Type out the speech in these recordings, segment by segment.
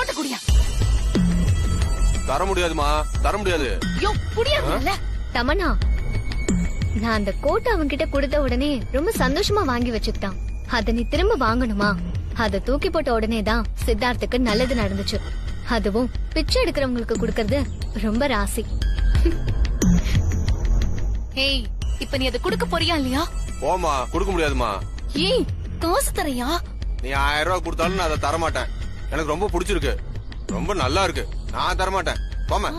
கோட்டை குடியா. தர முடியாதுமா, தர முடியாது. யோ குடியா. தமன்னா, நான் அந்த கோட்டை அவன்கிட்ட கொடுத்த உடனே ரொம்ப சந்தோஷமா வாங்கி வச்சுக்கிட்டான். அத நீ திரும்ப வாங்கணுமா? அத தூக்கி போட்ட உடனே தான் சித்தார்த்துக்கு நல்லது நடந்துச்சு. அதுவும் பிச்சை எடுக்கிறவங்களுக்கு கொடுக்கறது ரொம்ப ராசி. ஏய், இப்ப நீ அத குடுக்க போறியா இல்லையா? போமா, கொடுக்க முடியாதுமா. ஏய், காசு தரையா? நீ 1000 ரூபாய் கொடுத்தாலும் நான் அதை தர மாட்டேன். எனக்கு ரொம்ப பிடிச்சிருக்கு, ரொம்ப நல்லா இருக்கு. நான் தர மாட்டேன். போமா.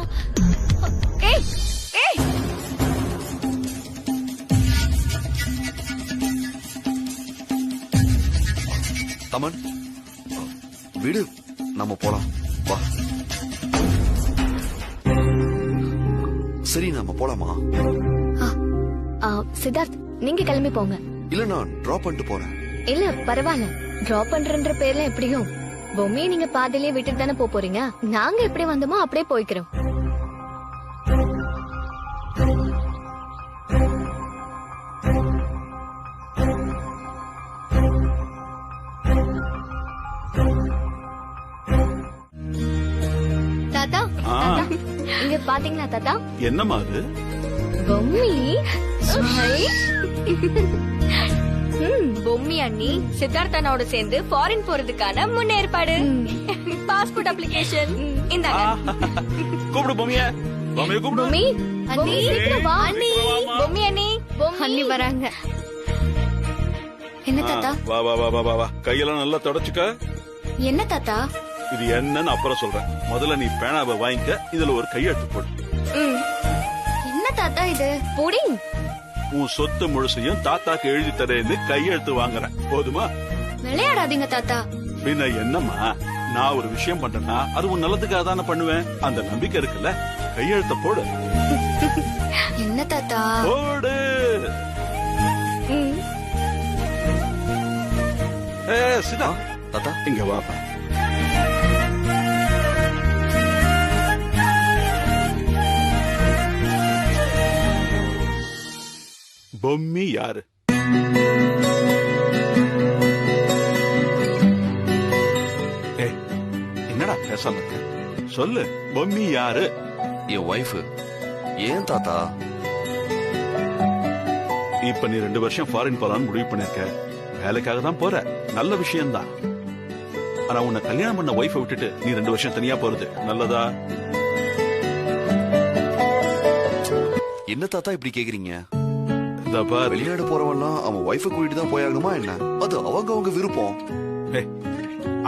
ஏய் ஏய், தமன், விடு, நம்ம போலாம் வா. சரி, நம்ம போலாமா? சித்தார்த், நீங்க கிளம்பி போங்க. இல்ல, நான் டிராப் பண்ணிட்டு போறேன். இல்ல பரவாயில்ல, டிராப் பண்றன்ற பேர்ல எப்படியும் பொம்மையை நீங்க பாதியிலே விட்டுட்டு தானே போறீங்க. நாங்க எப்படி வந்தோமோ அப்படியே போய்க்கிறோம். தாத்தா, இங்க பாத்தீங்களா தாத்தா? என்னமா அது? பொம்மி. பொம்மி அண்ணி சித்தார்த் அண்ணாவோட சேர்ந்து ஃபாரின் போறதுக்கான முன்னேற்பாடு. பாஸ்போர்ட் அப்ளிகேஷன் இந்தாங்க. கூப்பிடு பொம்மிய. பொம்மிய கூப்பிடு. பொம்மி, பொம்மி சீக்கிரம் வா. அண்ணி, பொம்மி அண்ணி, அண்ணி வராங்க. என்ன தாத்தா? வா வா வா வா வா. கையெல்லாம் நல்லா தொடச்சுக்க. என்ன தாத்தா? இது என்னன்னு அப்புறம் சொல்றேன். முதல்ல நீ பேனாவை வாங்கிக்க. இதுல ஒரு கையெழுத்து போடு. என்ன தாத்தா இது? புடிங். உன் சொத்து முழுசையும் தாத்தாக்கு எழுதி தரேன்னு கையெழுத்து வாங்குறேன். போதுமா? விளையாடாதீங்க தாத்தா. பின்ன என்னம்மா, நான் ஒரு விஷயம் பண்றேன்னா அது உன் நல்லதுக்காக தானே பண்ணுவேன். அந்த நம்பிக்கை இருக்குல்ல. கையெழுத்த போடு. என்ன தாத்தா? போடு. சிதா, தாத்தா, இங்க வாப்பா. பொம்மி யாரு? என்னடா பேசாம இருக்க? சொல்லு, பொம்மி யாரு? என் ஒய்ஃப். ஏன் தாத்தா? இப்ப நீ 2 வருஷம் ஃபாரின் போலான்னு முடிவு பண்ணிருக்க. வேலைக்காக தான் போற, நல்ல விஷயம்தான். ஆனா உன்னை கல்யாணம் பண்ண ஒய்ஃபை விட்டுட்டு நீ 2 வருஷம் தனியா போறது நல்லதா? என்ன தாத்தா இப்படி கேக்குறீங்க? வெளிநாடு வெளிநாடு போறவெல்லாம் அவன் ஒய்ஃபை கூட்டிட்டு தான் போயாகணுமா என்ன? அது அவங்க விருப்பம்.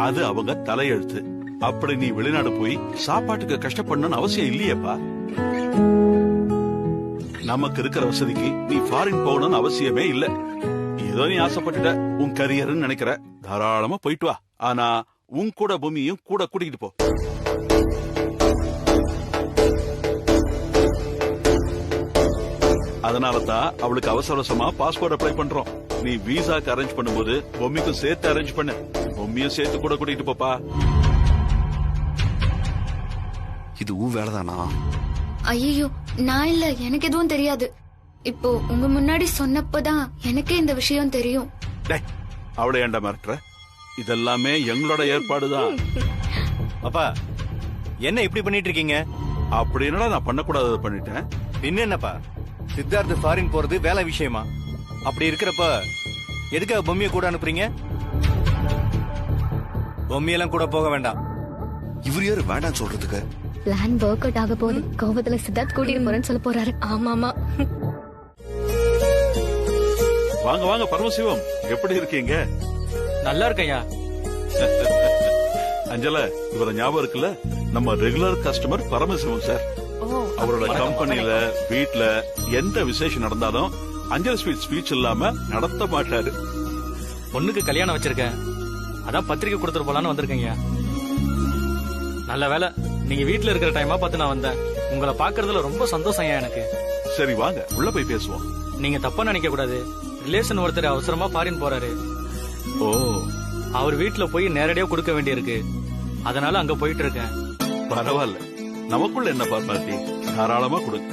அது அவங்க தலையெழுத்து. அப்படி நீ வெளிநாடு போய் சாப்பாட்டுக்கு கஷ்டப்படணும்னு அவசியம் இல்லையேப்பா. நமக்கு இருக்கிற வசதிக்கு நீ ஃபாரின் போகணும்னு அவசியமே இல்ல. ஏதோ நீ ஆசைப்பட்டுட்ட, உன் கரியர்னு நினைக்கிற, தாராளமா போயிட்டு வா. ஆனா உன் கூட பூமியும் கூட கூட்டிகிட்டு போ. அதனாலதான் அவளுக்கு அவசரமா பாஸ்போர்ட் அப்ளை பண்றோம். நீ விசாக்கு அரேஞ்ச் பண்ணும்போது பொம்மிக்கும் சேர்த்து அரேஞ்ச் பண்ணு. பொம்மியும் சேர்த்து கூட கூட்டிட்டு போப்பா. இது உன் வேலைதானா? ஐயோ, நான் இல்ல, எனக்கு எதுவும் தெரியாது. இப்போ உங்க முன்னாடி சொன்னப்பதான் எனக்கே இந்த விஷயம் தெரியும். அவளை ஏண்டா மிரட்டுற? இதெல்லாமே எங்களோட ஏற்பாடுதான். அப்பா, என்ன இப்படி பண்ணிட்டு இருக்கீங்க? அப்படி என்னடா நான் பண்ணக்கூடாதது பண்ணிட்டேன். பின்ன என்னப்பா, சித்தார்த் ஃபாரின் போறது வேலை விஷயமா? அப்படி இருக்கிறப்ப எதுக்காக பொம்மியை கூட அனுப்புறீங்க? பொம்மியெல்லாம் கூட போக வேண்டாம். இவர் யாரு வேண்டாம் சொல்றதுக்கு? பிளான் ஒர்க் அவுட் ஆக போகுது. கோவத்துல சித்தார்த் கூட்டிட்டு போறேன்னு சொல்ல போறாரு. ஆமாமா. வாங்க வாங்க பரமசிவம், எப்படி இருக்கீங்க? நல்லா இருக்கையா. அஞ்சல, இவர ஞாபகம் இருக்குல்ல? நம்ம ரெகுலர் கஸ்டமர் பரமசிவம் சார். அவரோட கம்பெனில வீட்ல எந்த விசேஷம் நடந்தாலும் அஞ்சல் ஸ்பீச் இல்லாம நடத்த மாட்டாரு. பொண்ணுக்கு கல்யாணம் வச்சிருக்கேன், அதான் பத்திரிக்கை கொடுத்துட்டு போலான்னு வந்திருக்கீங்க. நல்ல வேலை நீங்க வீட்டுல இருக்கிற டைமா பார்த்து நான் வந்தேன். உங்களை பாக்குறதுல ரொம்ப சந்தோஷம் எனக்கு. சரி வாங்க உள்ள போய் பேசுவோம். நீங்க தப்பா நினைக்க கூடாது. ரிலேஷன் ஒருத்தர் அவசரமா ஃபாரின் போறாரு. ஓ, அவர் வீட்டுல போய் நேரடியா கொடுக்க வேண்டியிருக்கு. அதனால அங்க போயிட்டு இருக்கேன். பரவாயில்ல, நமக்குள்ள என்ன பார்ட்டி, தாராளமா கொடுங்க.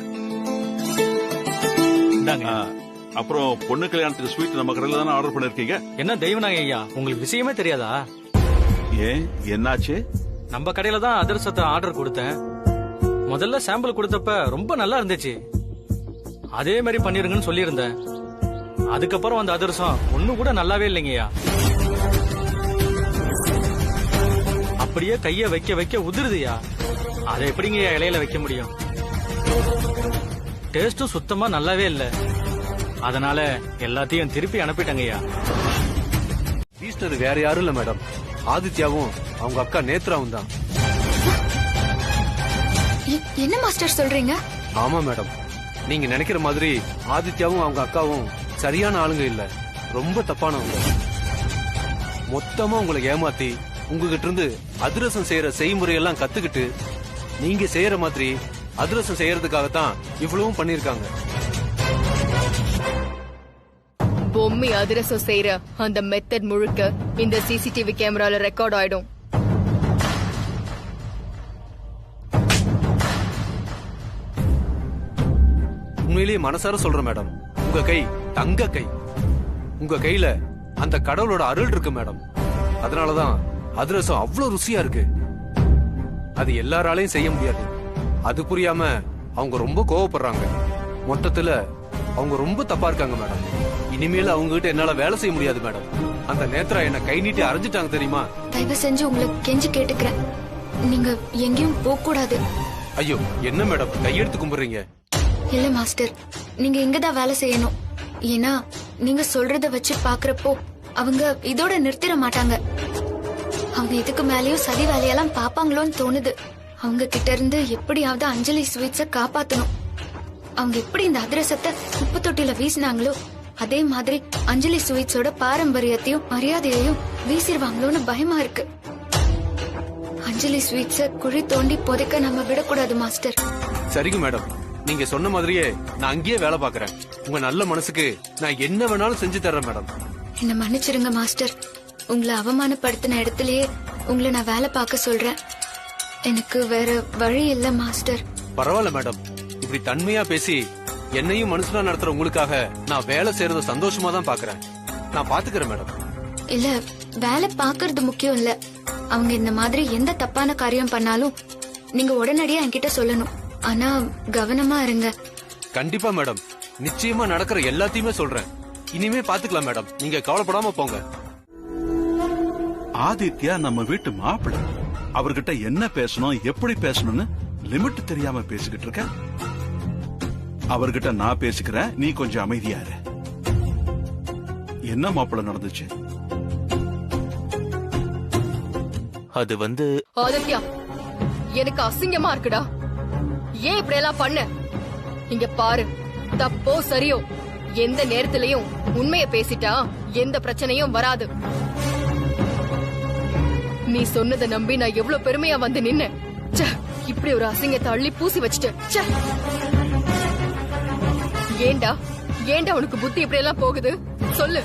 அப்புறம் பொண்ணு கல்யாணத்துக்கு ஸ்வீட் நம்ம கடையில தானே ஆர்டர் பண்ணிருக்கீங்க. என்ன தெய்வநாயகம் ஐயா, உங்களுக்கு விஷயமே தெரியாதா? ஏன், என்னாச்சு? நம்ம கடையில தான் அதிரசத்தை ஆர்டர் கொடுத்தேன். முதல்ல சாம்பிள் கொடுத்தப்ப ரொம்ப நல்லா இருந்துச்சு. அதே மாதிரி பண்ணிருங்கன்னு சொல்லியிருந்தேன். அதுக்கப்புறம் அந்த அதிரசம் ஒண்ணு கூட நல்லாவே இல்லைங்கய்யா. அப்படியே கைய வைக்க வைக்க உதிருதுயா. அதை எப்படிங்கய்யா இலையில வைக்க முடியும்? டேஸ்டும் சுத்தமா நல்லாவே இல்ல. அதனால எல்லாத்தையும் திருப்பி அனுப்பிட்டங்கய்யா. ஈஸ்டர் வேற யாரும் இல்ல மேடம், ஆதித்யாவும் அவங்க அக்கா நேத்ராவும் தான். என்ன மாஸ்டர் சொல்றீங்க? ஆமா மேடம், நீங்க நினைக்கிற மாதிரி ஆதித்யாவும் அவங்க அக்காவும் சரியான ஆளுங்க இல்ல, ரொம்ப தப்பானவங்க. மொத்தமா உங்களை ஏமாத்தி உங்ககிட்ட இருந்து அதிரசம் செய்யற செய்முறையெல்லாம் கத்துக்கிட்டு நீங்க செய்யற மாதிரி அதிரசம் செய்யறதுக்காகத்தான் இவ்வளவும் பண்ணிருக்காங்க. பொம்மி அதிரசம் செய்யற அந்த மெத்தட் முழுக்க இந்த சிசிடிவி கேமரால ரெக்கார்ட் ஆயிடும். உண்மையிலேயே மனசார சொல்றேன் மேடம், உங்க கை தங்க கை. உங்க கையில அந்த கடவுளோட அருள் இருக்கு மேடம். அதனாலதான் அதிரசம் அவ்வளவு ருசியா இருக்கு. அது எல்லாராலையும் செய்ய முடியாது. அது புரியாம அவங்க ரொம்ப கோவப்படுறாங்க. மொத்தத்துல அவங்க ரொம்ப தப்பா இருக்காங்க மேடம். இனிமேல அவங்க கிட்ட என்னால வேலை செய்ய முடியாது மேடம். அந்த நேத்ரா என்ன கை நீட்டி அரைஞ்சிட்டாங்க தெரியுமா? தயவு செஞ்சு உங்களை கெஞ்சி கேட்டுக்கிறேன், நீங்க எங்கேயும் போக கூடாது. ஐயோ என்ன மேடம் கையெடுத்து கும்பிடுறீங்க? இல்ல மாஸ்டர், நீங்க இங்கதான் வேலை செய்யணும். ஏன்னா நீங்க சொல்றத வச்சு பாக்குறப்போ அவங்க இதோட நிறுத்திட மாட்டாங்க. அவங்க இதுக்கு மேலயும் சதி வேலையெல்லாம் பாப்பாங்களோன்னு தோணுது. அவங்க கிட்ட இருந்து எப்படியாவது அஞ்சலி ஸ்வீட்ஸ காப்பாத்தணும். அவங்க எப்படி இந்த அதிரசத்தை குப்பை தொட்டில வீசினாங்களோ அதே மாதிரி அஞ்சலி ஸ்வீட்ஸோட பாரம்பரியத்தையும் மரியாதையையும் வீசிடுவாங்களோன்னு பயமா இருக்கு. அஞ்சலி ஸ்வீட்ஸ குழி தோண்டி புதைக்க நம்ம விடக்கூடாது மாஸ்டர். சரிங்க மேடம், நீங்க சொன்ன மாதிரியே நான் அங்கேயே வேலை பாக்குறேன். உங்க நல்ல மனசுக்கு நான் என்ன வேணாலும் செஞ்சு தர்றேன் மேடம். என்ன மன்னிச்சிருங்க மாஸ்டர், உங்களை அவமானப்படுத்தின இடத்துலயே உங்களை நான் வேலை பார்க்க சொல்றேன். எனக்கு வேற வழி இல்ல மாஸ்டர். பரவாயில்ல மேடம், இப்படி தன்மையா பேசி என்னையும் மனுஷனா நடத்துற உங்களுக்காக நான் வேலை செய்யறத சந்தோஷமா தான் பாக்குறேன். நான் பாத்துக்கிறேன் மேடம். இல்ல, வேலை பாக்குறது முக்கியம் இல்ல. அவங்க இந்த மாதிரி எந்த தப்பான காரியம் பண்ணாலும் நீங்க உடனடியா என்கிட்ட சொல்லணும். ஆனா கவனமா இருங்க. கண்டிப்பா மேடம், நிச்சயமா நடக்கிற எல்லாத்தையுமே சொல்றேன். இனிமே பாத்துக்கலாம் மேடம், நீங்க கவலைப்படாம போங்க. ஆதித்யா நம்ம வீட்டு மாப்பிள்ளை. அவர்கிட்ட என்ன பேசணும் எப்படி பேசணும்னு லிமிட் தெரியாம பேசிக்கிட்டு இருக்க. அவர்கிட்ட நான் பேசிக்கிறேன், நீ கொஞ்சம் அமைதியா இரு. என்ன மாப்பிள்ளை நடந்துச்சு? அது வந்து ஆதித்யா, எனக்கு அசிங்கமா இருக்குடா. ஏன் இப்படி எல்லாம் பண்ண? இங்க பாரு, தப்போ சரியோ எந்த நேரத்திலையும் உண்மைய பேசிட்டா எந்த பிரச்சனையும் வராது. நீ சொன்னதை நம்பி நான் எவ்வளவு பெருமையா வந்து நின்ன. இப்படி ஒரு அசிங்கத்தை அள்ளி பூசி வச்சுட்ட. ஏண்டா ஏண்டா உனக்கு புத்தி இப்படி எல்லாம் போகுது? சொல்லு,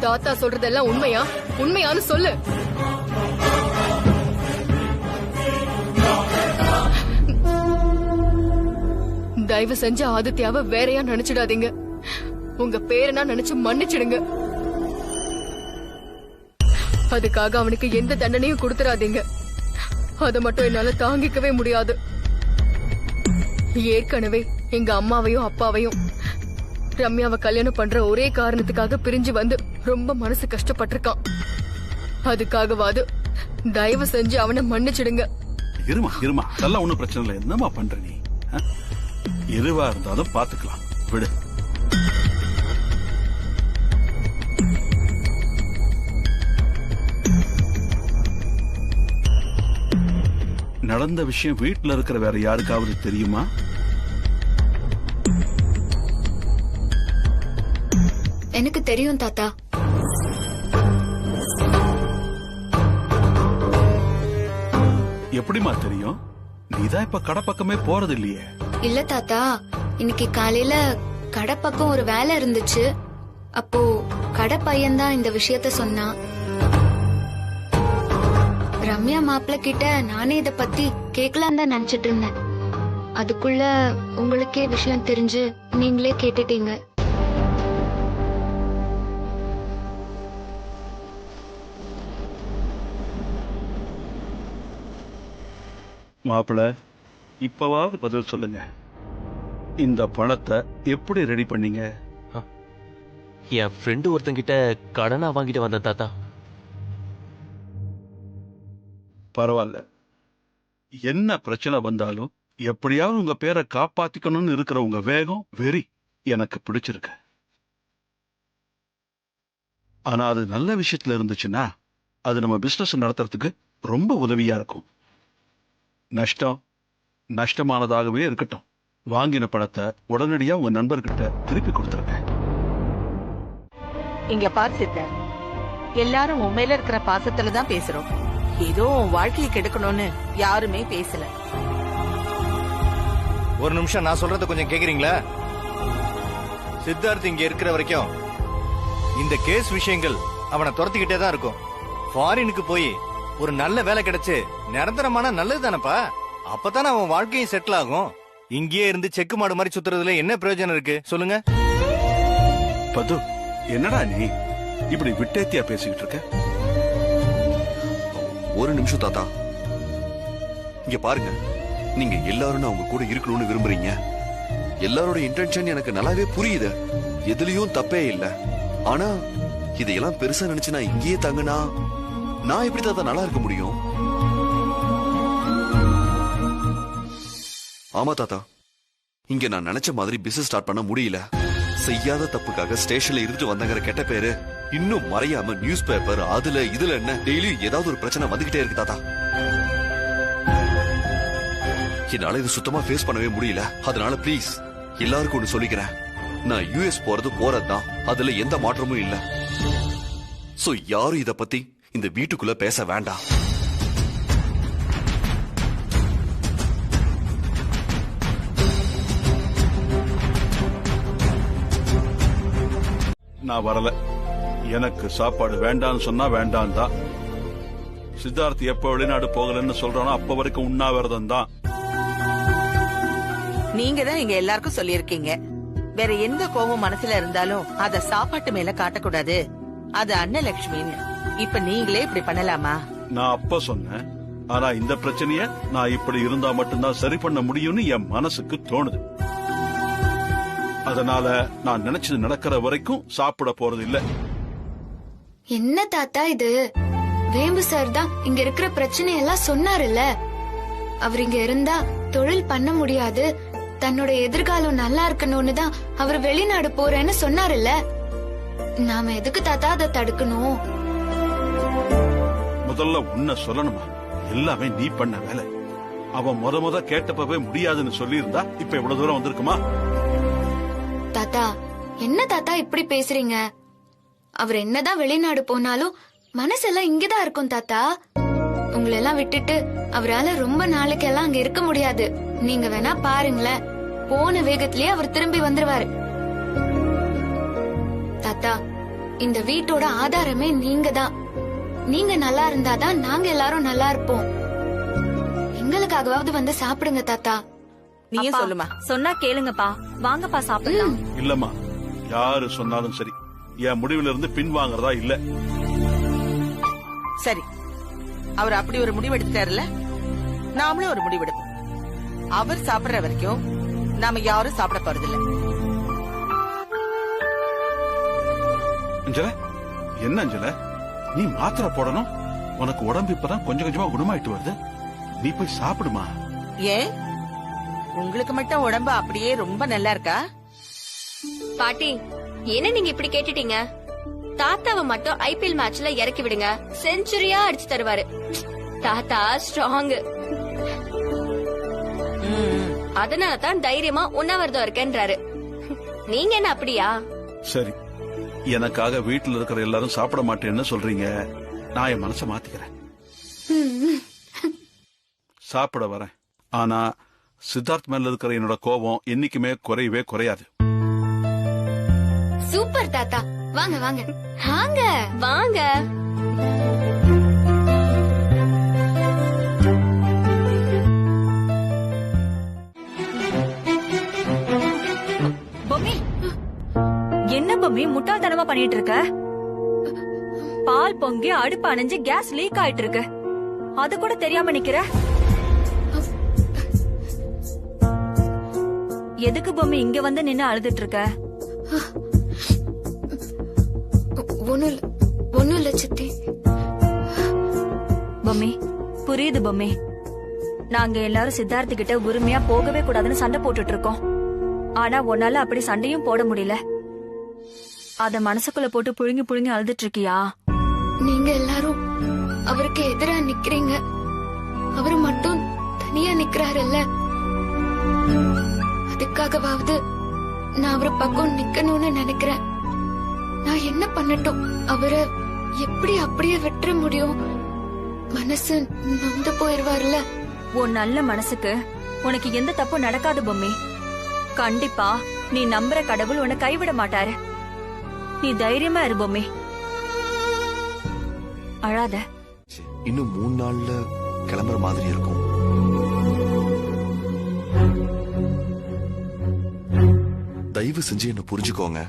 தாத்தா சொல்றதெல்லாம் உண்மையா? உண்மையான்னு சொல்லு. தயவு செஞ்சு ஆதித்யாவை வேறையா நினைச்சிடாதீங்க. உங்க பேரனா நினைச்சு மன்னிச்சிடுங்க. அதுக்காக அவனுக்கு எந்த தண்டனையும் கொடுத்துறாதீங்க. அத மட்டும் என்னால தாங்கிக்கவே முடியாது. ஏற்கனவே எங்க அம்மாவையும் அப்பாவையும் ரம்யாவை கல்யாணம் பண்ற ஒரே காரணத்துக்காக பிரிஞ்சு வந்து ரொம்ப மனசு கஷ்டப்பட்டிருக்கான். அதுக்காகவாது தயவு செஞ்சு அவனை மன்னிச்சிடுங்க. இருமா இருமா, அதெல்லாம் ஒண்ணும் பிரச்சனை இல்லை. என்னமா பண்ற நீ? எதுவா இருந்தாலும் பாத்துக்கலாம், விடு. நடந்த விஷயம் வீட்டுல இருக்கிற வேற யாருக்காவது தெரியுமா? எனக்கு தெரியும் தாத்தா. எப்படிமா தெரியும்? நீதான் இப்ப கடை பக்கமே போறது இல்லையே. இல்ல தாத்தா, இன்னைக்கு காலையில கடை பக்கம் ஒரு வேலை இருந்துச்சு. அப்போ கடை பையன்தான் இந்த விஷயத்த சொன்னான். ரம்யா மாப்பிள்ள கிட்ட நானே இத பத்தி கேட்கலாம் தான் நினைச்சிட்டு இருந்தேன். அதுக்குள்ள உங்களுக்கே விஷயம் தெரிஞ்சு நீங்களே கேட்டுட்டீங்க. மாப்பிள்ள, இப்பவாவது பதில் சொல்லுங்க. இந்த பணத்தை எப்படி ரெடி பண்ணீங்க? என் ஃப்ரெண்டு ஒருத்தங்கிட்ட கடனா வாங்கிட்டு வந்தேன் தாத்தா. பரவாயில்ல. என்ன பிரச்சனை வந்தாலும் எப்படியாவது உங்க பேரை காப்பாத்திக்கணும்னு இருக்கிற உங்க வேகம், வெறி எனக்கு பிடிச்சிருக்கு. ஆனா அது நல்ல விஷயத்துல இருந்துச்சுன்னா அது நம்ம பிசினஸ் நடத்துறதுக்கு ரொம்ப உதவியா இருக்கும். நஷ்டமானதாகவே இருக்கட்டும், வாங்கின பணத்தை உடனடியா உங்க நண்பர்கிட்ட திருப்பி கொடுத்துருங்க. இங்க பாரு சித்தர், எல்லாரும் உண்மையில இருக்கிற பாசத்துல தான் பேசுறோம். ஏதோ உன் வாழ்க்கையை கெடுக்கணும்னு யாருமே பேசல. ஒரு நிமிஷம் நான் சொல்றத கொஞ்சம் கேக்குறீங்களா? சித்தார்த் இங்க இருக்கிற வரைக்கும் இந்த கேஸ் விஷயங்கள் அவனை துரத்திக்கிட்டே தான் இருக்கும். ஃபாரினுக்கு போய் ஒரு நல்ல வேலை கிடைச்சு நிரந்தரமான நல்லது தானப்பா. அப்பதானே அவன் வாழ்க்கையும் செட்டில் ஆகும். இங்கேயே இருந்து செக்கு மாடு மாதிரி சுத்துறதுல என்ன பிரயோஜனம் இருக்கு சொல்லுங்க? பது, என்னடா நீ இப்படி விட்டேத்தியா பேசிக்கிட்டு இருக்க? ஒரு நிமிஷம் தாத்தா, இங்க பாருங்க. நீங்க எல்லாரும் நான் உங்க கூட இருக்கணும்னு விரும்புறீங்க. எல்லாரோட இன்டென்ஷன் எனக்கு நல்லாவே புரியுது. எதுலயும் தப்பே இல்ல. ஆனா இதையெல்லாம் பெருசா நினைச்சு நான் இங்கேயே தங்கினா நான் எப்படி தாத்தா நல்லா இருக்க முடியும்? ஆமா தாத்தா, இங்க நான் நினைச்ச மாதிரி பிசினஸ் ஸ்டார்ட் பண்ண முடியல. செய்யாத தப்புக்காக ஸ்டேஷன்ல இருந்துட்டு வந்தங்கிற கெட்ட பேரு இன்னும் மறையாம நியூஸ் பேப்பர் அதுல இதுல என்ன டெய்லி ஏதாவது ஒரு பிரச்சனை வந்துகிட்டே இருக்கு தாத்தா. என்னால இது சுத்தமா ஃபேஸ் பண்ணவே முடியல. அதனால ப்ளீஸ் எல்லாருக்கும் ஒண்ணு சொல்லிக்கிறேன். நான் யுஎஸ் போறதுதான், அதுல எந்த மாற்றமும் இல்ல. சோ யாரும் இத பத்தி இந்த வீட்டுக்குள்ள பேச வேண்டாம். நான் வரல. எனக்கு சாப்பாடு வேண்டான்னு சொன்னா வேண்டாம் தான். சித்தார்த் எப்ப வெளிநாடு போகலன்னு சொல்றானோ அப்ப வரைக்கும் உண்ணாவிரதம் தான். நீங்க தான் இங்க எல்லாருக்கும் சொல்லியிருக்கீங்க, வேற எந்த கோபம் மனசுல இருந்தாலும் அத சாப்பாட்டு மேல காட்டக்கூடாது. அது அன்னலட்சுமின்னு. இப்ப நீங்களே இப்படி பண்ணலாமா? நான் அப்ப சொன்னேன். ஆனா இந்த பிரச்சனைய நான் இப்படி இருந்தா மட்டும்தான் சரி பண்ண முடியும்னு என் மனசுக்கு தோணுது. அதனால நான் நினைச்சது நடக்கிற வரைக்கும் சாப்பிட போறது இல்ல. என்ன தாத்தா இது? வேம்பு சார் தான் இங்க இருக்கிற பிரச்சனை எல்லாம் சொன்னாருல்ல. அவர் இங்க இருந்தா தொழில் பண்ண முடியாது, தன்னோட எதிர்காலம் நல்லா இருக்கணும்னு தான் அவர் வெளிநாடு போறேன்னு சொன்னாருல்ல. நாம எதுக்கு தாத்தா அதை தடுக்கணும்? முதல்ல உன்ன சொல்லணுமா? எல்லாமே நீ பண்ண வேலை. அவன் முத கேட்டப்பவே முடியாதுன்னு சொல்லி இருந்தா இப்ப இவ்வளவு தூரம் வந்திருக்குமா? தாத்தா, என்ன தாத்தா இப்படி பேசுறீங்க? அவர் என்னதான் வெளிநாடு போனாலும் மனசெல்லாம் இங்கதான் இருக்கும் தாத்தா. உங்களெல்லாம் விட்டுட்டு அவரால ரொம்ப நாளைக்கெல்லாம் அங்க இருக்க முடியாது. நீங்க வேணா பாருங்களேன், போன வேகத்திலேயே அவர் திரும்பி வந்துருவாரு. தாத்தா, இந்த வீட்டோட ஆதாரமே நீங்க தான். நீங்க நல்லா இருந்தாதான் நாங்க எல்லாரும் நல்லா இருப்போம். எங்களுக்காகவாவது வந்து சாப்பிடுங்க தாத்தா. நீயே சொல்லுமா? சொன்னா கேளுங்கப்பா, வாங்கப்பா சாப்பிடலாம். இல்லம்மா, யாரு சொன்னாலும் சரி, என் முடிவுல இருந்து பின் வாங்குறதா இல்ல. சரி, அவர் அப்படி ஒரு முடிவு எடுத்துட்டாருல, நாமளும் ஒரு முடிவு எடுப்போம். அவர் சாப்பிடுற வரைக்கும் நாம யாரும் சாப்பிட போறதில்ல. அஞ்சல, என்ன அஞ்சல, நீ மாத்திரை போடணும். உனக்கு உடம்பு இப்பதான் கொஞ்சம் கொஞ்சமா குணமாயிட்டு வருது. நீ போய் சாப்பிடுமா. ஏன் உங்களுக்கு மட்டும் உடம்பு அப்படியே ரொம்ப நல்லா இருக்கா? பாட்டி, என்ன நீங்க இப்படி கேட்டுட்டீங்க? தாத்தாவை மட்டும் ஐபிஎல் மேட்ச்ல இறக்கி விடுங்க, செஞ்சுரியா அடிச்சு தருவாரு. தாத்தா ஸ்ட்ராங். அதனாலதான் தைரியமா உண்ணாவிரதம் இருக்கேன்றாரு. நீங்க என்ன அப்படியா? சரி, எனக்காக வீட்டுல இருக்கிற எல்லாரும் சாப்பிட மாட்டேன்னு சொல்றீங்க. நான் என் மனசை மாத்திக்கிறேன், சாப்பிட வரேன். ஆனா சித்தார்த் மேல இருக்கிற என்னோட கோபம் என்னைக்குமே குறையவே குறையாது. சூப்பர் தாத்தா, வாங்க வாங்க வாங்க வாங்க. பொம்மி, என்ன பொம்மி முட்டாள்தனமா பண்ணிட்டு இருக்க? பால் பொங்கி அடுப்பு அணைஞ்சு கேஸ் லீக் ஆயிட்டு இருக்கு, அது கூட தெரியாம நிக்கிற. எதுக்கு பொம்மி இங்க வந்து நின்னு அழுதுட்டு இருக்க? ஒண்ணும் இல்ல சித்தி. பொம்மி புரியுது பொம்மி. நாங்க எல்லாரும் சித்தார்த்து கிட்ட உரிமையா போகவே கூடாதுன்னு சண்டை போட்டுட்டு இருக்கோம். ஆனா உன்னால அப்படி சண்டையும் போட முடியல. அத மனசுக்குள்ள போட்டு புழுங்கி புழுங்கி அழுதுட்டு இருக்கியா? நீங்க எல்லாரும் அவருக்கு எதிரா நிக்கிறீங்க, அவரு மட்டும் தனியா நிக்கிறாருல்ல. அதுக்காகவாவது நான் அவரு பக்கம் நிக்கணும்னு நினைக்கிறேன். நான் என்ன பண்ணட்டும்? அவரை எப்படி அப்படியே விட்டுற முடியும்? மனசு நொந்து போயிருவார்ல. உன் நல்ல மனசுக்கு உனக்கு எந்த தப்பும் நடக்காது பொம்மி. கண்டிப்பா நீ நம்புற கடவுள் உன்னை கைவிட மாட்டாரு. நீ தைரியமா இரு பொம்மி, அழாத. இன்னும் 3 நாள்ல கிளம்புற மாதிரி இருக்கும். தயவு செஞ்சு என்ன புரிஞ்சுக்கோங்க.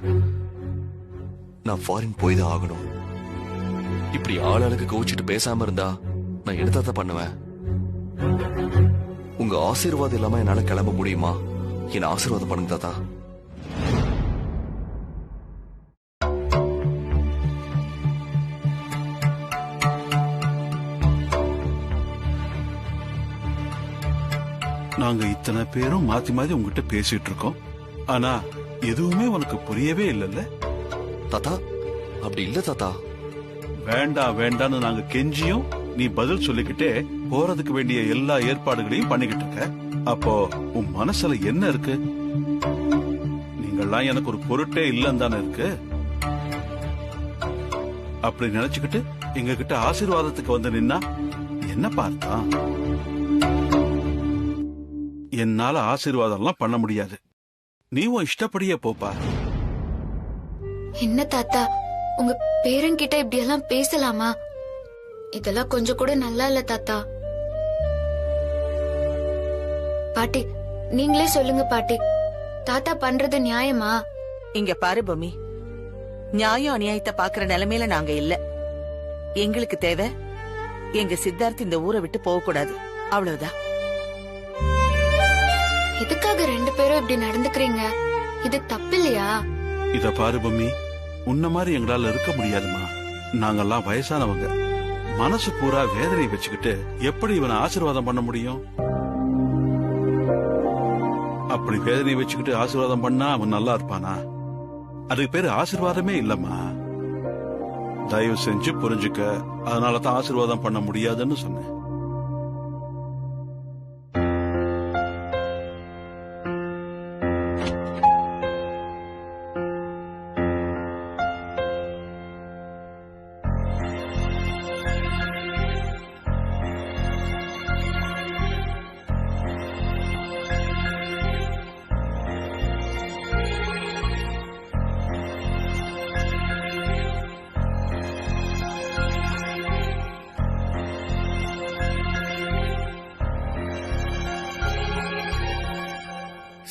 நான் ஃபாரின் போய் தான் ஆகணும். இப்படி ஆளாளுக்கு கோவிச்சிட்டு பேசாம இருந்தா நான் என்னதான் பண்ணுவேன்? உங்க ஆசீர்வாதம் இல்லாம என்னால கிளம்ப முடியுமா? என்ன ஆசீர்வாதம் பண்ணுங்க தாத்தா. நாங்க இத்தனை பேரும் மாத்தி மாத்தி உங்ககிட்ட பேசிட்டு இருக்கோம். ஆனா எதுவுமே உனக்கு புரியவே இல்லைல்ல தாத்தா? அப்படி இல்ல தாத்தா. வேண்டாம் வேண்டான்னு நாங்க கெஞ்சியும் நீ பதில் சொல்லிக்கிட்டே போறதுக்கு வேண்டிய எல்லா ஏற்பாடுகளையும் பண்ணிக்கிட்டு இருக்க. அப்போ உன் மனசுல என்ன இருக்கு? நீங்கெல்லாம் எனக்கு ஒரு பொருட்டே இல்லன்னு தானே இருக்கு. அப்படி நினைச்சுக்கிட்டு எங்க கிட்ட ஆசீர்வாதத்துக்கு வந்து நின்னா என்ன பார்த்தா? என்னால ஆசீர்வாதம் எல்லாம் பண்ண முடியாது. நீ உன் இஷ்டப்படியே போப்பா. என்ன தாத்தா, உங்க பேரன்கிட்ட இப்படி எல்லாம் பேசலாமா? இதெல்லாம் கொஞ்சம் கூட நல்லா இல்ல தாத்தா. பாட்டி நீங்களே சொல்லுங்க பாட்டி, தாத்தா பண்றது நியாயமா? இங்க பாரு பொம்மி, நியாயம் அநியாயத்தை பாக்குற நிலைமையில நாங்க இல்ல. எங்களுக்கு தேவை எங்க சித்தார்த் இந்த ஊரை விட்டு போக கூடாது, அவ்வளவுதான். எதுக்காக 2 பேரும் இப்படி நடந்துக்கிறீங்க? இது தப்பு இல்லையா? இத பாரு பொம்மி, உன்ன மாதிரி எங்களால இருக்க முடியாதுமா. நாங்கெல்லாம் வயசானவங்க. மனசு பூரா வேதனை வச்சுக்கிட்டு எப்படி இவனை ஆசீர்வாதம் பண்ண முடியும்? அப்படி வேதனை வச்சுக்கிட்டு ஆசீர்வாதம் பண்ணா அவன் நல்லா இருப்பானா? அதுக்கு பேரு ஆசீர்வாதமே இல்லம்மா. தயவு செஞ்சு புரிஞ்சுக்க. அதனாலதான் ஆசீர்வாதம் பண்ண முடியாதுன்னு சொன்னேன்.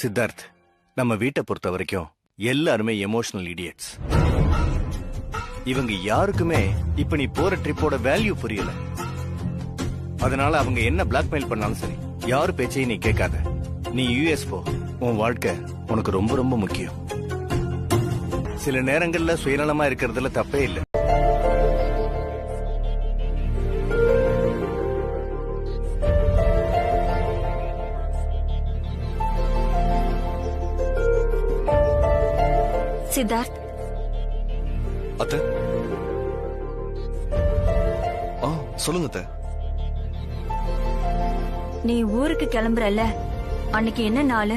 சித்தார்த், நம்ம வீட்டை பொறுத்த வரைக்கும் எல்லாருமே எமோஷனல் இடியட்ஸ். இவங்க யாருக்குமே இப்ப நீ போற ட்ரிப்போட வேல்யூ புரியல. அதனால அவங்க என்ன பிளாக்மெயில் பண்ணாலும் சரி, யாரு பேச்சையும் நீ கேட்காத. நீ யுஎஸ் போ. உன் வாழ்க்கை உனக்கு ரொம்ப ரொம்ப முக்கியம். சில நேரங்கள்ல சுயநலமா இருக்கிறதுல தப்பே இல்லை. சித்தார்த், அத்தை. சொல்லுங்க அத்தை. நீ ஊருக்கு கிளம்புறல, அன்னைக்கு என்ன நாள்?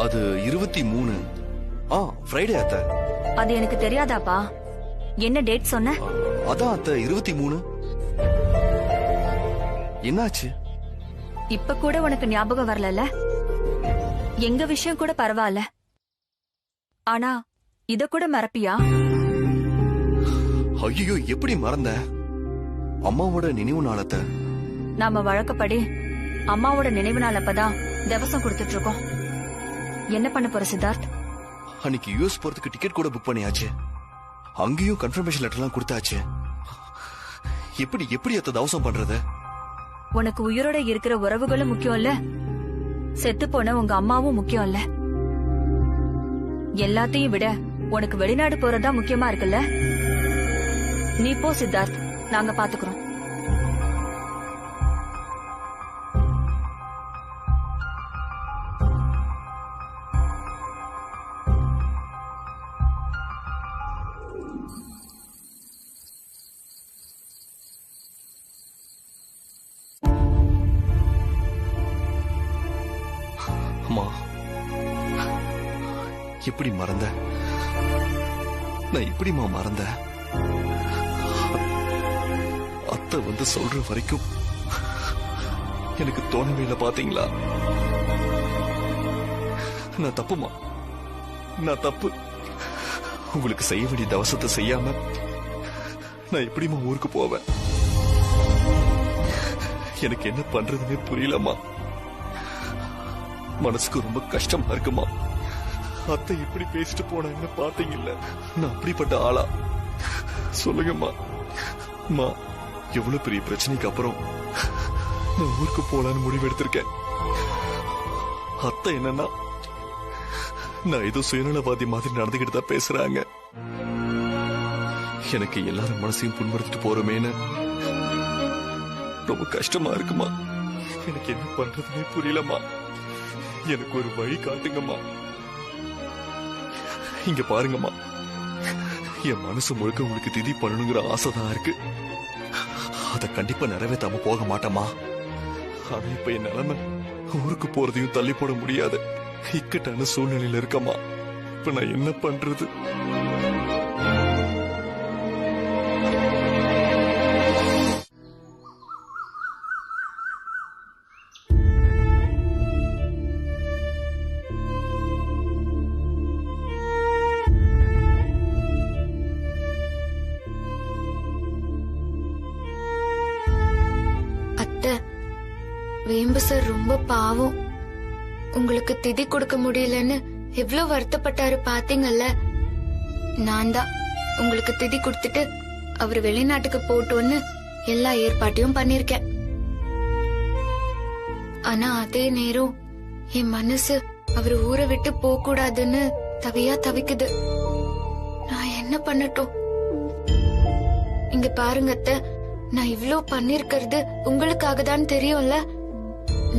அது 23. ஃப்ரைடே அத்தை. அது எனக்கு தெரியாதாப்பா? என்ன டேட் சொன்ன? அதான் அத்தை 23. என்னாச்சு? இப்ப கூட உனக்கு ஞாபகம் வரல? எங்க விஷயம் கூட பரவாயில்ல, ஆனா இத கூட மறப்பியா? ஐயோ, எப்படி மறந்த? அம்மாவோட நினைவு நாளத்தை. நாம வழக்கப்படி அம்மாவோட நினைவு நாள் அப்பதான் திவசம் கொடுத்துட்டு இருக்கோம். என்ன பண்ண போற சித்தார்த்? அன்னைக்கு யூஎஸ் போறதுக்கு டிக்கெட் கூட புக் பண்ணியாச்சு. அங்கேயும் கன்ஃபர்மேஷன் லெட்டர் எல்லாம் கொடுத்தாச்சு. எப்படி எப்படி அத்த தவசம் பண்றது? உனக்கு உயிரோட இருக்கிற உறவுகளும் முக்கியம் இல்ல? செத்து போன உங்க அம்மாவும் முக்கியம் இல்ல. எல்லாத்தையும் விட உனக்கு வெளிநாடு போறதா முக்கியமா இருக்குல்ல. நீ போ சித்தார்த், நாங்க பாத்துக்கிறோம். அம்மா, எப்படி மறந்த? நான் எப்படிமா மறந்த? அத்தை வந்து சொல்ற வரைக்கும் எனக்கு தோணவே இல்லை. பாத்தீங்களா? நான் தப்புமா, நான் தப்பு. உங்களுக்கு செய்ய வேண்டிய தவசத்தை செய்யாம நான் எப்படிமா ஊருக்கு போவேன்? எனக்கு என்ன பண்றதுன்னே புரியலம்மா. மனசுக்கு ரொம்ப கஷ்டமா இருக்குமா. அத்தை இப்படி பேசிட்டு போனாங்கன்னு பாத்தீங்கல்ல, நான் அப்படிப்பட்ட ஆளா? சொல்லுங்கம்மா. அம்மா, எவ்வளவு பெரிய பிரச்சனைக்கு அப்புறம் நான் ஊருக்கு போலான்னு முடிவு எடுத்திருக்கேன். அத்தை என்னன்னா நான் ஏதோ சுயநலவாதி மாதிரி நடந்துகிட்டு தான் பேசுறாங்க. எனக்கு எல்லாரும் மனசையும் புண்படுத்திட்டு போறோமேன்னு ரொம்ப கஷ்டமா இருக்குமா. எனக்கு என்ன பண்றதுன்னே புரியலம்மா. எனக்கு ஒரு வழி காட்டுங்கம்மா. இங்க பாருங்கம்மா, என் மனசு முழுக்க உங்களுக்கு திதி பண்ணணுங்கிற ஆசைதான் இருக்கு. அத கண்டிப்பா நிறைவேற்றாம போக மாட்டேமா. ஆனா இப்ப என் நிலைமை ஊருக்கு போறதையும் தள்ளி போட முடியாது இக்கட்டான சூழ்நிலையில இருக்கம்மா. இப்ப நான் என்ன பண்றது? வேம்பு சார் ரொம்ப பாவம். உங்களுக்கு திதி கொடுக்க முடியலன்னு எவ்வளவு வருத்தப்பட்டாரு பாத்தீங்கல்ல. நான் தான் உங்களுக்கு திதி கொடுத்துட்டு அவர் வெளிநாட்டுக்கு போட்டோன்னு எல்லா ஏற்பாட்டையும் பண்ணிருக்கேன். ஆனா அதே நேரம் என் மனசு அவர் ஊரை விட்டு போக கூடாதுன்னு தவியா தவிக்குது. நான் என்ன பண்ணட்டும்? இங்க பாருங்க அத்தை, நான் இவ்ளோ பண்ணிருக்கிறது உங்களுக்காக தான் தெரியும்ல.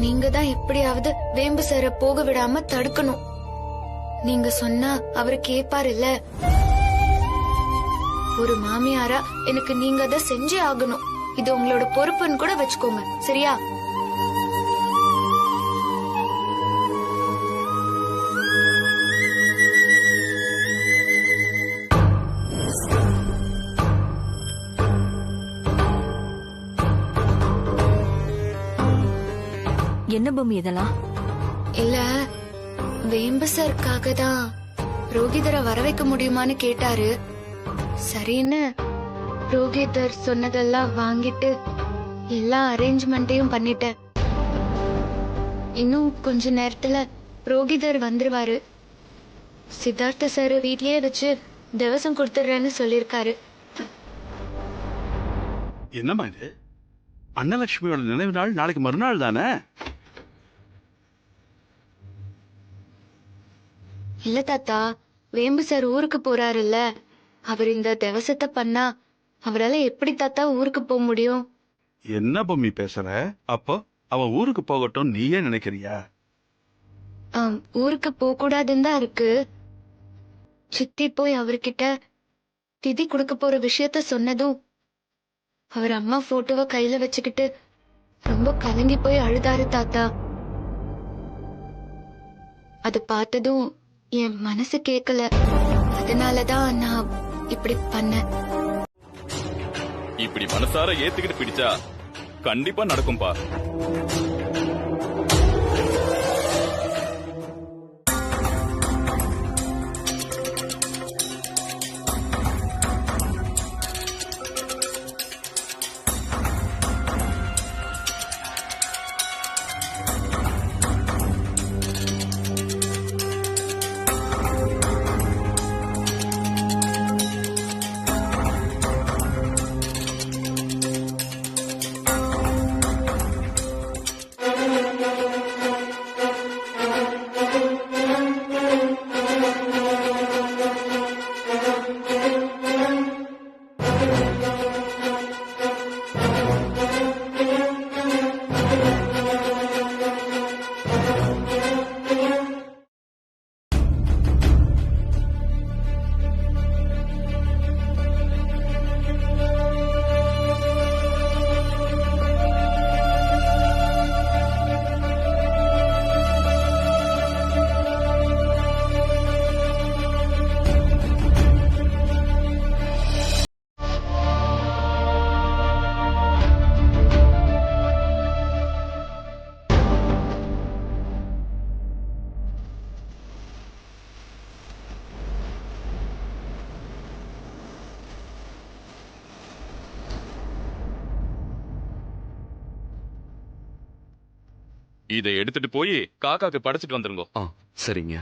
நீங்க தான் எப்படியாவது வேம்பு சார போக விடாம தடுக்கணும். நீங்க சொன்னா அவரு கேப்பாரு இல்ல. ஒரு மாமியாரா எனக்கு நீங்க அதை செஞ்சே ஆகணும். இது உங்களோட பொறுப்புன்னு கூட வச்சுக்கோங்க, சரியா? என்ன பொம்மி இதெல்லாம்? இல்ல, வேம்பு சாருக்காக தான் ரோகிதரை வர வைக்க முடியுமான்னு கேட்டாரு. சரின்னு ரோகிதர் சொன்னதெல்லாம் வாங்கிட்டு எல்லா அரேஞ்ச்மெண்ட்டையும் பண்ணிட்டேன். இன்னும் கொஞ்ச நேரத்துல ரோகிதர் வந்துருவாரு. சித்தார்த்த சார் வீட்லயே வச்சு திவசம் கொடுத்துடுறேன்னு சொல்லிருக்காரு. என்னம்மா இது? அன்னலட்சுமியோட நினைவு நாள் நாளைக்கு மறுநாள் தானே? இல்ல தாத்தா, வேம்பு சார் ஊருக்கு போறாருல்ல. அவர் இந்த திவசத்தை பண்ணா அவரால எப்படி தாத்தா ஊருக்கு போக முடியும்? என்ன பொம்மி பேசுற? அப்போ அவன் ஊருக்கு போகட்டும் நீ ஏன் நினைக்கிறியா? ஊருக்கு போக கூடாதுன்னு தான் இருக்கு. சித்தி போய் அவர்கிட்ட திதி கொடுக்க போற விஷயத்த சொன்னதும் அவர் அம்மா போட்டோவை கையில வச்சுக்கிட்டு ரொம்ப கலங்கி போய் அழுதாரு தாத்தா. அது பார்த்ததும் என் மனசு கேட்கல. அதனாலதான் நான் இப்படி பண்ணேன். இப்படி மனசார ஏத்துக்கிட்டு பிடிச்சா கண்டிப்பா நடக்கும்பா. இதை எடுத்துட்டு போய் காக்காக்கு படைச்சிட்டு வந்துருங்க. சரிங்க.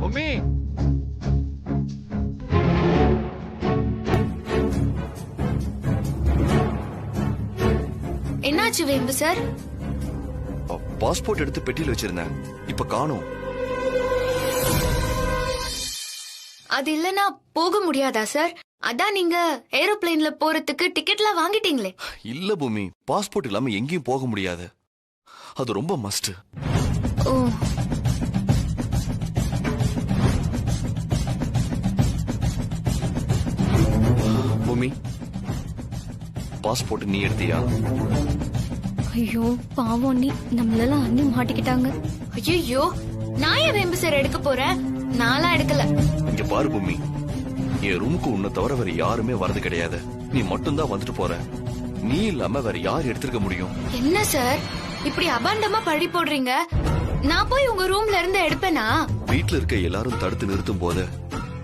பொம்மி, என்னாச்சு வேம்பு சார்? பாஸ்போர்ட் எடுத்து பெட்டியில வச்சிருந்தேன், இப்ப காணோம். அது இல்லனா போக முடியாதா சார்? அதான் நீங்க ஏரோப்ளேன்ல போறதுக்கு டிக்கெட்லாம் வாங்கிட்டீங்களே. இல்ல பூமி, பாஸ்போர்ட் இல்லாம எங்கேயும் போக முடியாது. அது ரொம்ப மஸ்ட். ஓ, பூமி, பாஸ்போர்ட் நீ எடுத்தியா? ஐயோ பாவம், நீ நம்மளெல்லாம் அண்ணி மாட்டிக்கிட்டாங்க. ஐயோ, நான் ஏன் வேம்பு சார் எடுக்க போறேன்? நான்லாம் எடுக்கல. இங்க பாரு பூமி, என் ரூமுக்கு உன்னை தவிர வேற யாருமே வரது கிடையாது. நீ மட்டும்தான் வந்துட்டு போற. நீ இல்லாம வேற யார் எடுத்திருக்க முடியும்? என்ன சார் இப்படி அபாண்டமா பழி போடுறீங்க? நான் போய் உங்க ரூம்ல இருந்து எடுப்பேனா? வீட்டுல இருக்க எல்லாரும் தடுத்து நிறுத்தும் போது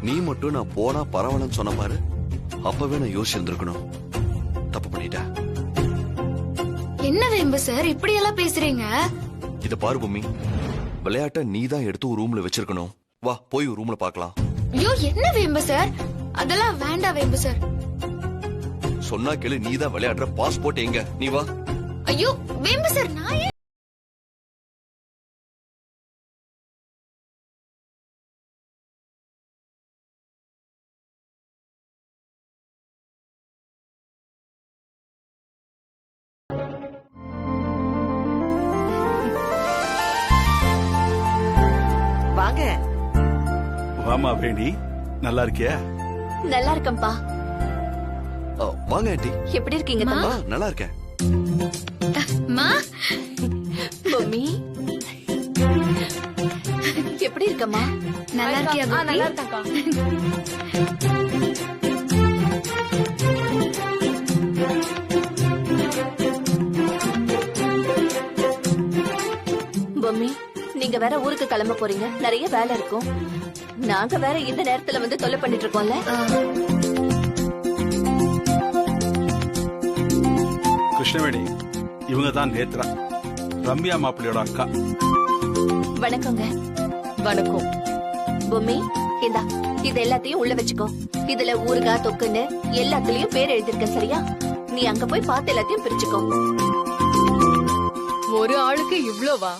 நீ மட்டும் நான் போனா பரவாயில்லன்னு சொன்ன பாரு, அப்பவே நான் யோசிச்சிருந்திருக்கணும். தப்பு பண்ணிட்ட. என்ன வேம்பு சார் இப்படி எல்லாம் பேசுறீங்க? இத பாரு பூமி, விளையாட்ட நீ தான் எடுத்து ஒரு ரூம்ல வச்சிருக்கணும். வா போய் ஒரு ரூம்ல பாக்கலாம். ஐயோ என்ன வேம்பு சார், அதெல்லாம் வேண்டாம் வேம்பு சார். சொன்னா கேளு, நீ தான் விளையாடுற. பாஸ்போர்ட் எங்க? நீ வா. ஐயோ வேம்பு சார், நான் ஏன்? வாங்க. வாமா வேணி, நல்லா இருக்கியா? நல்லா இருக்கேன்பா. வாங்க ஆண்டி. எப்படி இருக்கீங்க தம்பி? நல்லா இருக்கேன். மா, பொம்மி எப்படி இருக்கம்மா? நல்லா இருக்கியா? நல்லா இருக்கேன்க்கா. பொம்மி, நீங்க வேற ஊருக்கு கிளம்ப போறீங்க, நிறைய வேலை இருக்கும். நாங்க வேற இந்த நேரத்துல வந்து தொல்லை பண்ணிட்டு இருக்கோம்ல. கிருஷ்ணவேணி, இவங்க தான் நேத்ரா, ரம்யா மாப்பிள்ளையோட அக்கா. வணக்கங்க. வணக்கம். பொம்மி, இந்தா இது எல்லாத்தையும் உள்ள வச்சுக்கோ. இதுல ஊறுகாய் தொக்குன்னு எல்லாத்துலயும் பேர் எழுதிருக்க, சரியா? நீ அங்க போய் பார்த்து எல்லாத்தையும் பிரிச்சுக்கோ. ஒரு ஆளுக்கு இவ்ளோவா?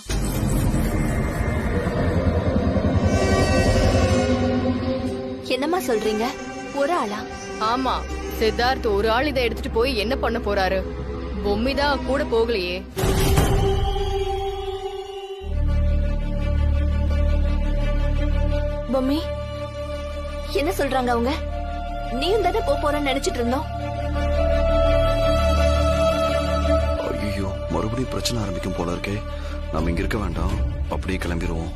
என்னம்மா சொல்றீங்க? ஒரு ஆளா? ஆமா, சித்தார்த் ஒரு ஆள் இதை எடுத்துட்டு போய் என்ன பண்ண போறாரு? பொம்மிதான் கூட போகலையே. பொம்மி, என்ன சொல்றாங்க அவங்க? நீயும் தானே போறேன்னு நினைச்சிட்டு இருந்தோம். ஐயோ, மறுபடியும் பிரச்சனை ஆரம்பிக்கும் போல இருக்கே. நாம இங்க இருக்க வேண்டாம், அப்படியே கிளம்பிடுவோம்.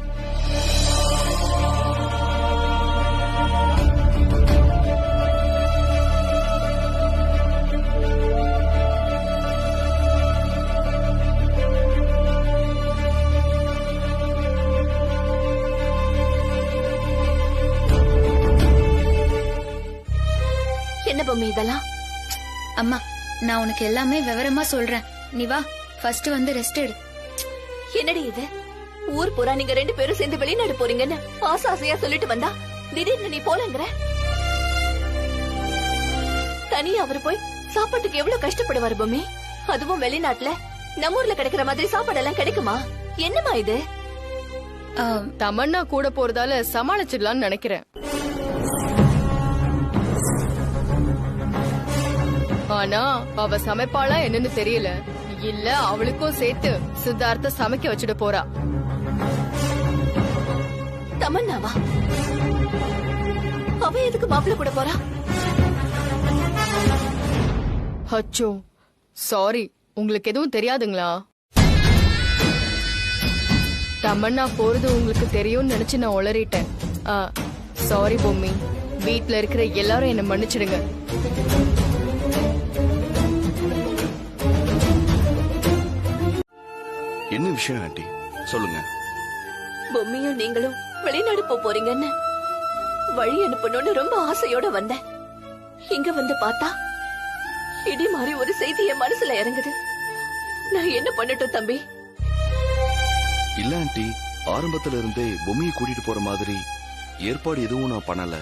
என்ன பொம்மி இதெல்லாம்? அம்மா, நான் உனக்கு எல்லாமே விவரமா சொல்றேன். நீ வா, ஃபர்ஸ்ட் வந்து ரெஸ்ட் எடு. என்னடி இது? ஊர் பூரா நீங்க ரெண்டு பேரும் சேர்ந்து வெளிநாடு போறீங்கன்னு ஆசை ஆசையா சொல்லிட்டு வந்தா திடீர்னு நீ போலங்கிற. தனியா அவரு போய் சாப்பாட்டுக்கு எவ்வளவு கஷ்டப்படுவாரு பொம்மி. அதுவும் வெளிநாட்டுல நம்ம ஊர்ல கிடைக்கிற மாதிரி சாப்பாடெல்லாம் கிடைக்குமா? என்னமா இது? தமன்னா கூட போறதால சமாளிச்சிடலாம்னு நினைக்கிறேன். ஆனா அவ சமைப்பாளா என்னன்னு தெரியல. இல்ல அவளுக்கும் சேர்த்து சித்தார்த்த சமைக்க வச்சுட்டு போறா. தமன்னாவா? அவ எதுக்கு மாப்பிள்ள கூட போறா? அச்சோ, சாரி, உங்களுக்கு எதுவும் தெரியாதுங்களா? தமன்னா போறது உங்களுக்கு தெரியும்னு நினைச்சு நான் உளறிட்டேன். சாரி பொம்மி, வீட்ல இருக்கிற எல்லாரும் என்ன மன்னிச்சிடுங்க. என்ன விஷயம் ஆண்டி, சொல்லுங்க. பொம்மியும் நீங்களும் வெளிநாடு போறீங்கன்னு வழி அனுப்பணும்னு ரொம்ப ஆசையோட வந்தேன். இங்க வந்து பார்த்தா இடி மாதிரி ஒரு செய்தி என் மனசுல இறங்குது. நான் என்ன பண்ணட்டும் தம்பி? இல்ல ஆண்டி, ஆரம்பத்துல இருந்தே பொம்மையை கூட்டிட்டு போற மாதிரி ஏற்பாடு எதுவும் நான் பண்ணல.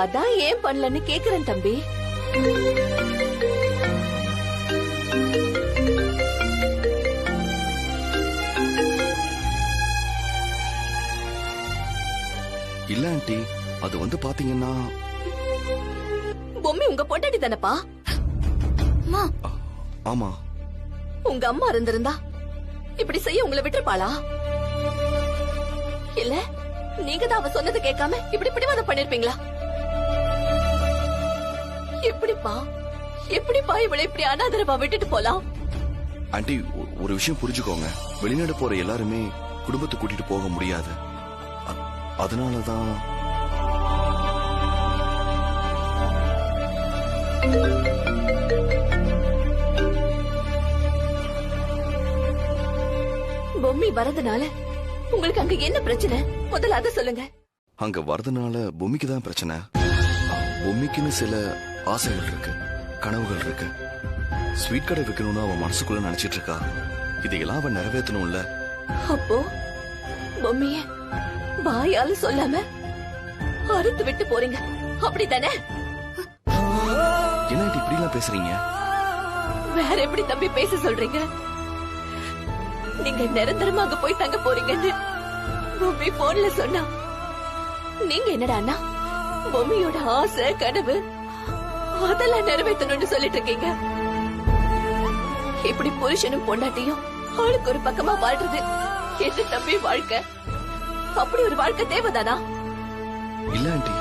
அதான் ஏன் பண்ணலன்னு கேக்குறேன் தம்பி. இல்ல ஆண்டி, அது வந்து பாத்தீங்கன்னா பொம்மி உங்க பொண்டாட்டி தானப்பா? ஆமா. உங்க அம்மா இருந்திருந்தா இப்படி செய்ய உங்களை விட்டுருப்பாளா? இல்ல நீங்க தான் அவ சொன்னது கேட்காம இப்படி பிடிவாதம் பண்ணிருப்பீங்களா? எப்படிப்பா இவளை இப்படி அனாதரவா விட்டுட்டு போலாம்? ஆண்டி, ஒரு விஷயம் புரிஞ்சுக்கோங்க. வெளிநாடு போற எல்லாருமே குடும்பத்தை கூட்டிட்டு போக முடியாது. அதனாலதான் பொம்மி வரதுனால உங்களுக்கு அங்க என்ன பிரச்சனை? முதல்ல அத சொல்லுங்க. அங்க வரதுனால பொம்மிக்கு தான் பிரச்சனை. பொம்மிக்குன்னு சில ஆசைகள் இருக்கு, கனவுகள் இருக்கு. ஸ்வீட் கடை வைக்கணும்னு அவன் மனசுக்குள்ள நினைச்சிட்டு இருக்கா. இதையெல்லாம் அவன் நிறைவேற்றணும்ல. அப்போ பொம்மிய வாயால சொல்லாம அறுத்து விட்டு போறீங்க, அப்படித்தானே? என்ன இப்படி எல்லாம் பேசுறீங்க? வேற எப்படி தம்பி பேச சொல்றீங்க? நீங்க நிரந்தரமா அங்க போய் தங்க போறீங்கன்னு பொம்மி போன்ல சொன்னா, நீங்க என்னடா பொம்மியோட ஆசை கனவு அதெல்லாம் நிறைவேற்றணும்னு சொல்லிட்டு இருக்கீங்க. இப்படி புருஷனும் பொண்டாட்டியும் ஆளுக்கு ஒரு பக்கமா வாழ்றது என்ன தம்பி வாழ்க்கை? அப்படி ஒரு வாழ்க்கை தேவைதானா? இல்ல ஆண்டி,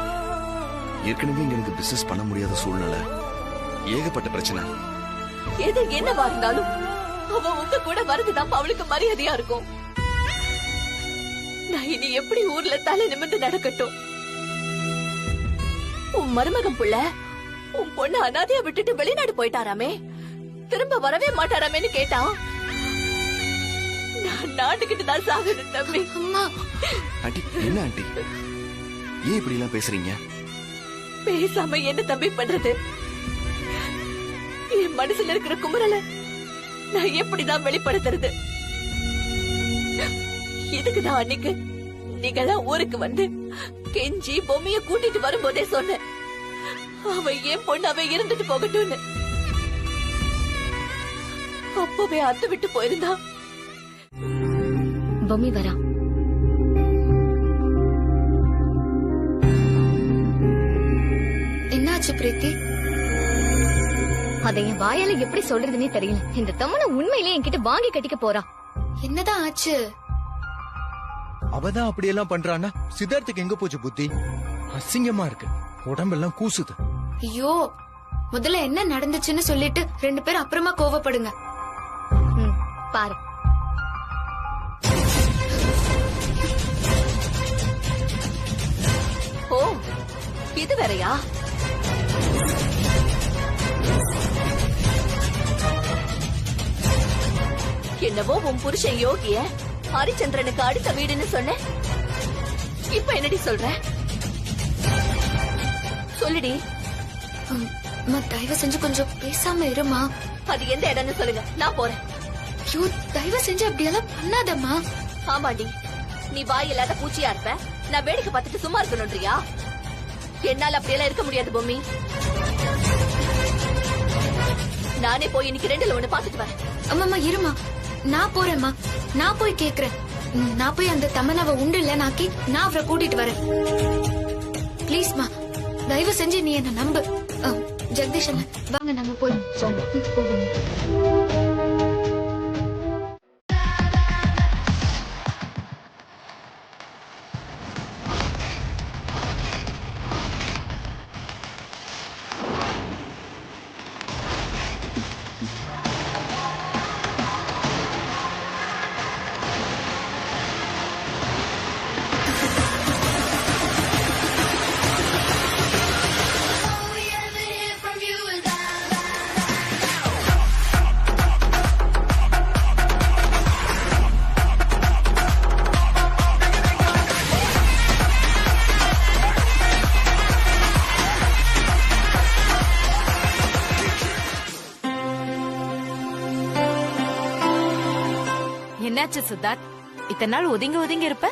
ஏற்கனவே இங்க எனக்கு பிசினஸ் பண்ண முடியாத சூழ்நிலை, ஏகப்பட்ட பிரச்சனை. எது என்னவா இருந்தாலும் அவ உங்க கூட வரதுதான் அவளுக்கு மரியாதையா இருக்கும். நான் இனி எப்படி ஊர்ல தலை நிமிர்ந்து நடக்கட்டும்? உன் மருமகன் புள்ள உன் பொண்ணு அனாதையா விட்டுட்டு வெளிநாடு போயிட்டாராமே, திரும்ப வரவே மாட்டாராமேன்னு கேட்டான். நான் நாட்டுக்கிட்டு தான் சாகணும் தம்பி. ஆண்டி, என்ன ஆண்டி ஏன் இப்படி எல்லாம் பேசுறீங்க? பேசாம என்ன தம்பி பண்றது? என் மனசுல இருக்கிற குமரலை நான் எப்படிதான் வெளிப்படுத்துறது? இதுக்குதான் அன்னைக்கு நீங்கதான் ஊருக்கு வந்து கெஞ்சி பொம்மைய கூட்டிட்டு வரும்போதே சொன்ன, அவ ஏன் பொண்ணு அவ இருந்துட்டு போகட்டும்னு. அப்பவே அத்து விட்டு போயிருந்தா. பொம்மி வரா. என்னாச்சு பிரீத்தி? அதை என் வாயால எப்படி சொல்றதுன்னே தெரியல. இந்த தம்மனை உண்மையிலேயே என்கிட்ட வாங்கி கட்டிக்க போறா. என்னதான் ஆச்சு? அவதான் அப்படியெல்லாம் பண்றான்னா சித்தார்த்துக்கு எங்க போச்சு புத்தி? அசிங்கமா இருக்கு, உடம்பெல்லாம் கூசுது. ஐயோ, முதல்ல என்ன நடந்துச்சுன்னு சொல்லிட்டு 2 பேரும் அப்புறமா கோவப்படுங்க. பாரு, ஓ இது வேறயா? என்னவோ உன் புருஷன் யோகிய ஹரிச்சந்திரனுக்கு அடுத்த வீடுன்னு சொன்ன, இப்ப என்னடி சொல்ற? சொல்லுடி. தயவு செஞ்சு கொஞ்சம் பேசாம இருமா. அது எந்த இடம்னு சொல்லுங்க, நான் போறேன். ஐயோ, தயவு செஞ்சு அப்படியெல்லாம் பண்ணாதம்மா. ஆமாண்டி, நீ வாய் இல்லாத பூச்சியா இருப்ப, நான் வேடிக்கை பார்த்துட்டு சும்மா இருக்கணும்ன்றியா? என்னால அப்படியெல்லாம் இருக்க முடியாது பொம்மி. நானே போய் இன்னைக்கு 2ல 1 பாத்துட்டு வரேன். அம்மா இருமா, நான் போறேம்மா. நான் போய் கேக்குறேன். நான் போய் அந்த தமனாவை உண்டு இல்ல நாக்கி நான் அவரை கூட்டிட்டு வரேன். பிளீஸ்மா, தயவு செஞ்சு நீ என்ன நம்பு. ஜெகதீஷ் அண்ணா, வாங்க நம்ம போய் போவோம். என்னாச்சு சித்தார்த்? இத்தனை நாள் ஒதுங்கி ஒதுங்கி இருப்ப,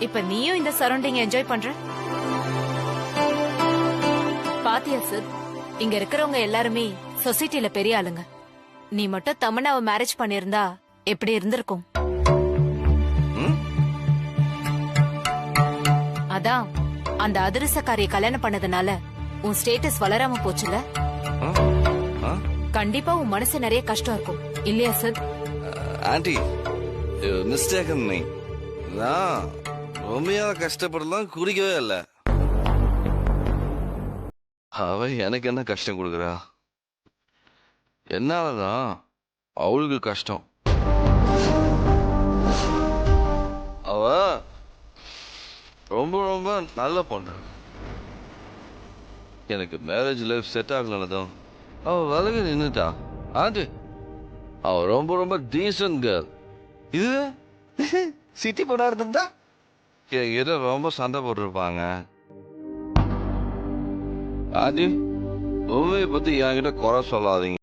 இப்ப நீயும் இந்த சரௌண்டிங் என்ஜாய் பண்ற? பாத்தியா சித், இங்க இருக்கிறவங்க எல்லாருமே சொசைட்டில பெரிய ஆளுங்க. நீ மட்டும் தமன்னாவை மேரேஜ் பண்ணிருந்தா எப்படி இருந்திருக்கும்? அதான் அந்த அதிரசக்காரிய கல்யாணம் பண்ணதுனால உன் ஸ்டேட்டஸ் வளராம போச்சுல. கண்டிப்பா உன் மனசு நிறைய கஷ்டம் இருக்கும் இல்லையா சித்? ஆண்டி மிஸ்டேக் நான் ரொம்பயா கஷ்டப்படலாம் குடிக்கவே இல்ல. அவ எனக்கு என்ன கஷ்டம் கொடுக்குறா? என்னாலதான் அவளுக்கு கஷ்டம். அவ ரொம்ப ரொம்ப நல்ல பொண்ணு. எனக்கு மேரேஜ் லைஃப் செட் ஆகலனதும் அவ விலகி நின்னுட்டா. ஆண்டி அவ ரொம்ப ரொம்ப டீசன்ட் கேர்ள். இது சிட்டி பொண்ணா இருந்தா என்கிட்ட ரொம்ப சண்டை போட்டிருப்பாங்க. ஆண்டி உண்மையை பத்தி என்கிட்ட குறை சொல்லாதீங்க.